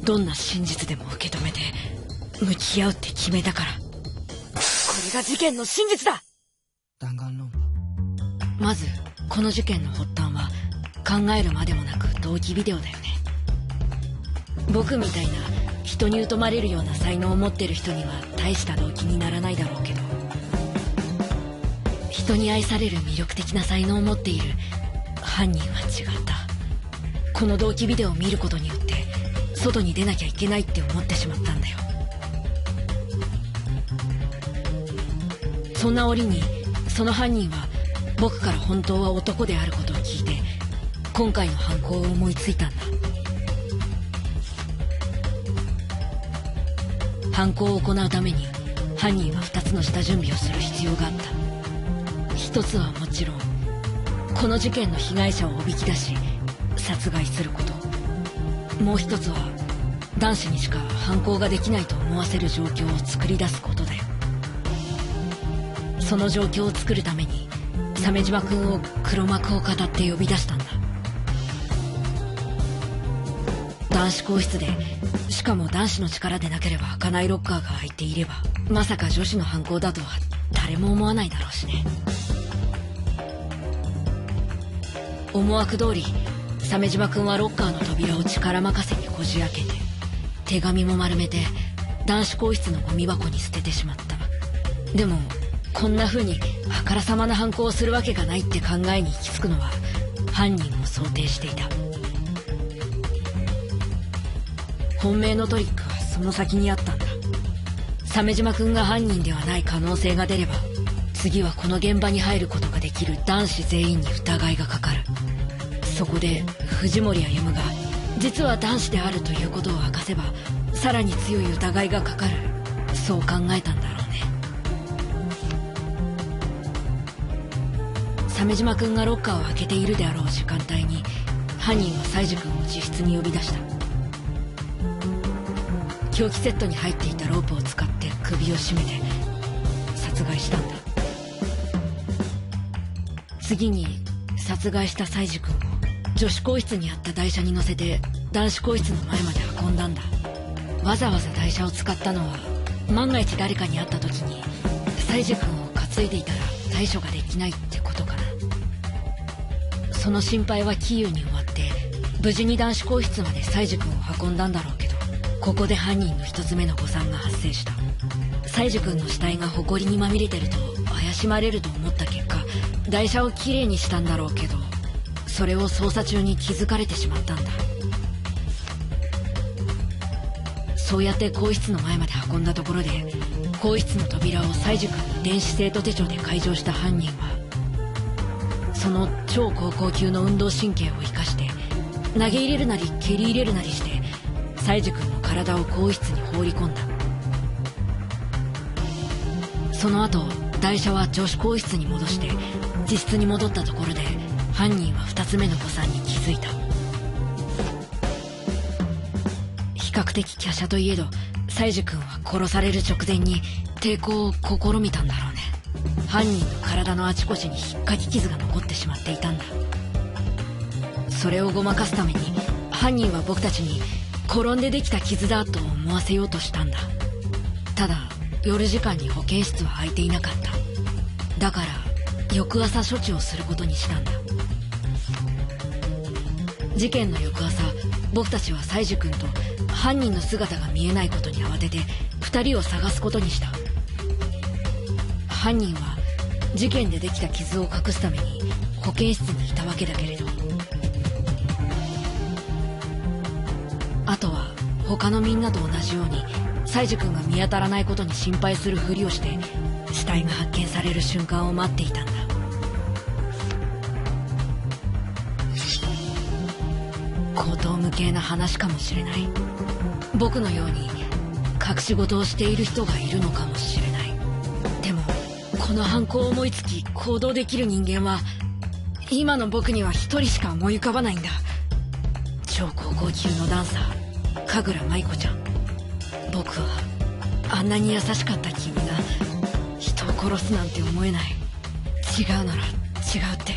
どんな真実でも受け止めて向き合うって決めたから。これが事件の真実だ。まずこの事件の発端は考えるまでもなく動機ビデオだよね。僕みたいな人に疎まれるような才能を持ってる人には大した動機にならないだろうけど、人に愛される魅力的な才能を持っている犯人は違った。この動機ビデオを見ることによって外に出なきゃいけないって思ってしまったんだよ。そんな折にその犯人は僕から本当は男であることを聞いて今回の犯行を思いついたんだ。犯行を行うために犯人は2つの下準備をする必要があった。一つはもちろんこの事件の被害者をおびき出し殺害すること。もう一つは男子にしか犯行ができないと思わせる状況を作り出すことだよ。その状況を作るために鮫島君を黒幕を語って呼び出したんだ。男子更衣室で、しかも男子の力でなければ開かないロッカーが開いていればまさか女子の犯行だとは誰も思わないだろうしね。思惑通り鮫島君はロッカーの扉を力任せにこじ開けて手紙も丸めて男子更衣室のゴミ箱に捨ててしまった。でもこんな風にあからさまな犯行をするわけがないって考えに行き着くのは犯人も想定していた。本命のトリックはその先にあったんだ。鮫島君が犯人ではない可能性が出れば次はこの現場に入ることができる男子全員に疑いがかかる。そこで藤森歩が実は男子であるということを明かせばさらに強い疑いがかかる、そう考えたんだろうね。鮫島君がロッカーを開けているであろう時間帯に犯人は西寺君を自室に呼び出した。凶器セットに入っていたロープを使って首を絞めて殺害したんだ。次に殺害した西寺君を女子更衣室にあった台車に乗せて男子更衣室の前まで運んだんだ。わざわざ台車を使ったのは万が一誰かに会った時に西寺君を担いでいたら対処ができないってことかな。その心配はキーウに終わって無事に男子更衣室まで西寺君を運んだんだろうけど、ここで犯人の一つ目の誤算が発生した。西寺君の死体が埃にまみれてると怪しまれると思った結果台車をきれいにしたんだろうけど、それを捜査中に気づかれてしまったんだ。そうやって更衣室の前まで運んだところで更衣室の扉を西寺君の電子生徒手帳で解錠した犯人はその超高校級の運動神経を生かして投げ入れるなり蹴り入れるなりして西寺君の体を更衣室に放り込んだ。その後台車は女子更衣室に戻して自室に戻ったところで犯人は2つ目の誤算に気づいた。比較的華奢といえど西寺君は殺される直前に抵抗を試みたんだろうね。犯人の体のあちこちに引っかき傷が残ってしまっていたんだ。それをごまかすために犯人は僕たちに転んでできた傷だと思わせようとしたんだ。ただ夜時間に保健室は空いていなかった。だから翌朝処置をすることにしたんだ。事件の翌朝僕たちは西寺君と犯人の姿が見えないことに慌てて2人を探すことにした。犯人は事件でできた傷を隠すために保健室にいたわけだけれど、あとは他のみんなと同じように西寺君が見当たらないことに心配するふりをして死体が発見される瞬間を待っていたんだ。荒唐無稽な話かもしれない。僕のように隠し事をしている人がいるのかもしれない。でもこの犯行を思いつき行動できる人間は今の僕には一人しか思い浮かばないんだ。超高校級のダンサー神楽舞子ちゃん。僕はあんなに優しかった君が人を殺すなんて思えない。違うなら違うって